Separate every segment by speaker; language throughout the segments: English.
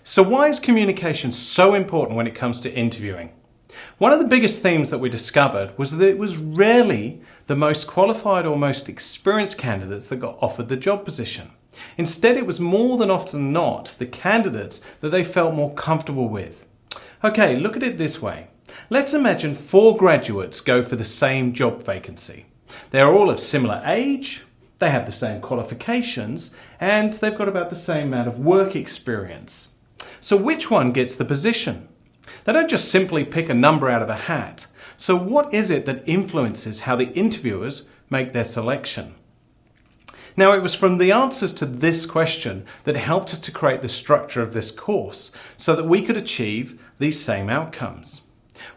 Speaker 1: So why is communication so important when it comes to interviewing? One of the biggest themes that we discovered was that it was rarely the most qualified or most experienced candidates that got offered the job position. Instead, it was more than often not the candidates that they felt more comfortable with. Okay, look at it this way. Let's imagine 4 graduates go for the same job vacancy. They are all of similar age, they have the same qualifications, and they've got about the same amount of work experience. So which one gets the position? They don't just simply pick a number out of a hat. So what is it that influences how the interviewers make their selection? Now, it was from the answers to this question that helped us to create the structure of this course so that we could achieve these same outcomes.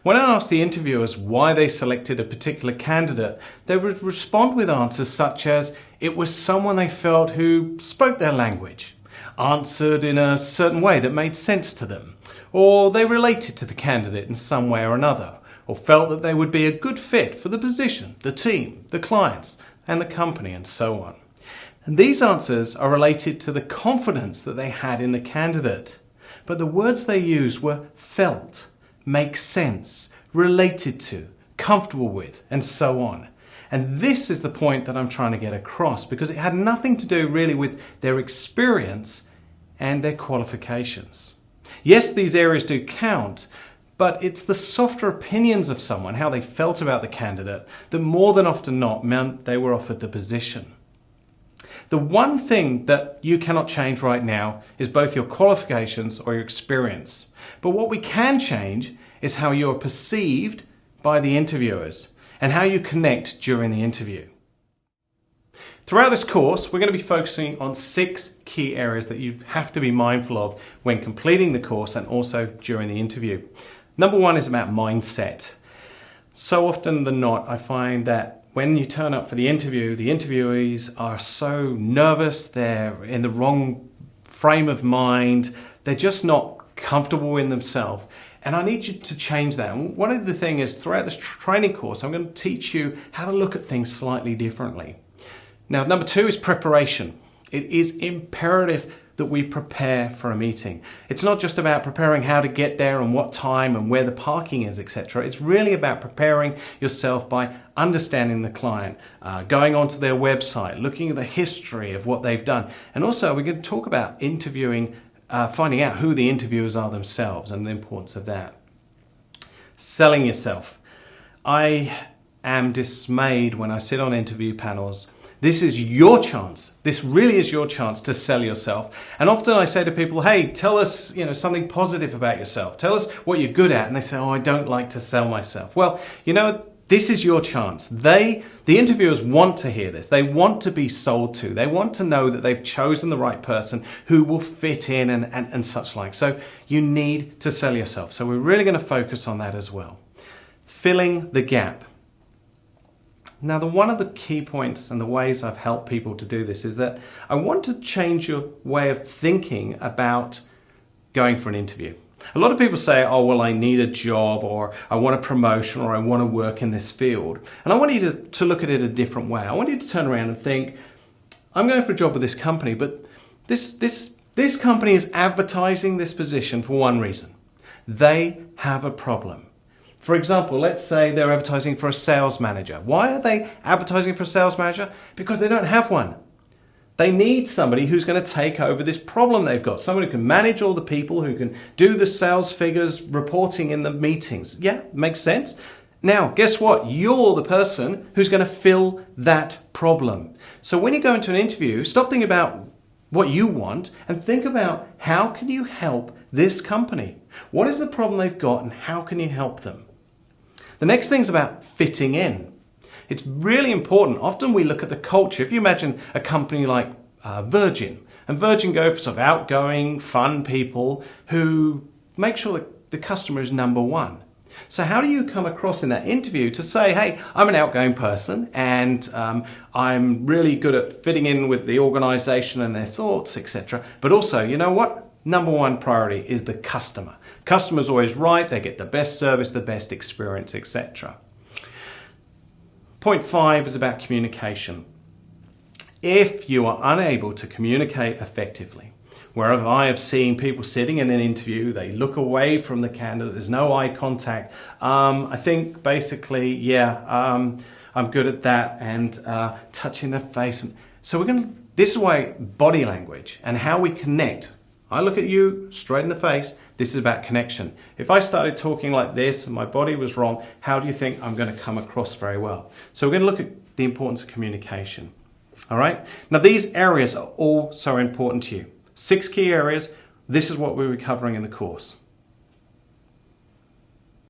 Speaker 1: When I asked the interviewers why they selected a particular candidate, they would respond with answers such as it was someone they felt who spoke their language, answered in a certain way that made sense to them, or they related to the candidate in some way or another, or felt that they would be a good fit for the position, the team, the clients, and the company, and so on. And these answers are related to the confidence that they had in the candidate. But the words they used were felt, make sense, related to, comfortable with, and so on. And this is the point that I'm trying to get across, because it had nothing to do really with their experience and their qualifications. Yes, these areas do count, but it's the softer opinions of someone, how they felt about the candidate, that more than often not meant they were offered the position. The one thing that you cannot change right now is both your qualifications or your experience. But what we can change is how you are perceived by the interviewers and how you connect during the interview. Throughout this course, we're going to be focusing on 6 key areas that you have to be mindful of when completing the course and also during the interview. Number 1 is about mindset. So often than not, I find that when you turn up for the interview, the interviewees are so nervous, they're in the wrong frame of mind, they're just not comfortable in themselves. And I need you to change that. And one of the things is throughout this training course, I'm going to teach you how to look at things slightly differently. Now, number 2 is preparation. It is imperative that we prepare for a meeting. It's not just about preparing how to get there and what time and where the parking is, etc. It's really about preparing yourself by understanding the client, going onto their website, looking at the history of what they've done. And also, we're going to talk about interviewing, finding out who the interviewers are themselves and the importance of that. Selling yourself. I am dismayed when I sit on interview panels. This is your chance. This really is your chance to sell yourself. And often I say to people, hey, tell us, something positive about yourself. Tell us what you're good at. And they say, oh, I don't like to sell myself. Well, this is your chance. The interviewers want to hear this. They want to be sold to. They want to know that they've chosen the right person who will fit in and such like. So you need to sell yourself. So we're really going to focus on that as well. Filling the gap. Now, one of the key points and the ways I've helped people to do this is that I want to change your way of thinking about going for an interview. A lot of people say, oh, well, I need a job, or I want a promotion, or I want to work in this field. And I want you to look at it a different way. I want you to turn around and think, I'm going for a job with this company, but this company is advertising this position for one reason. They have a problem. For example, let's say they're advertising for a sales manager. Why are they advertising for a sales manager? Because they don't have one. They need somebody who's going to take over this problem they've got. Someone who can manage all the people, who can do the sales figures, reporting in the meetings. Yeah, makes sense. Now, guess what? You're the person who's going to fill that problem. So when you go into an interview, stop thinking about what you want and think about how can you help this company? What is the problem they've got and how can you help them? The next thing's about fitting in. It's really important. Often we look at the culture. If you imagine a company like Virgin, and Virgin go for sort of outgoing, fun people who make sure that the customer is number one. So how do you come across in that interview to say, hey, I'm an outgoing person and I'm really good at fitting in with the organization and their thoughts, etc. But also, you know what? Number one priority is the customer. Customer's always right, they get the best service, the best experience, etc. Point 5 is about communication. If you are unable to communicate effectively, Wherever I have seen people sitting in an interview, they look away from the candidate, there's no eye contact. I think basically, I'm good at that, and touching their face. So this is why body language and how we connect. I look at you straight in the face, this is about connection. If I started talking like this and my body was wrong, how do you think I'm going to come across very well? So we're going to look at the importance of communication. All right? Now these areas are all so important to you. 6 key areas. This is what we'll be covering in the course.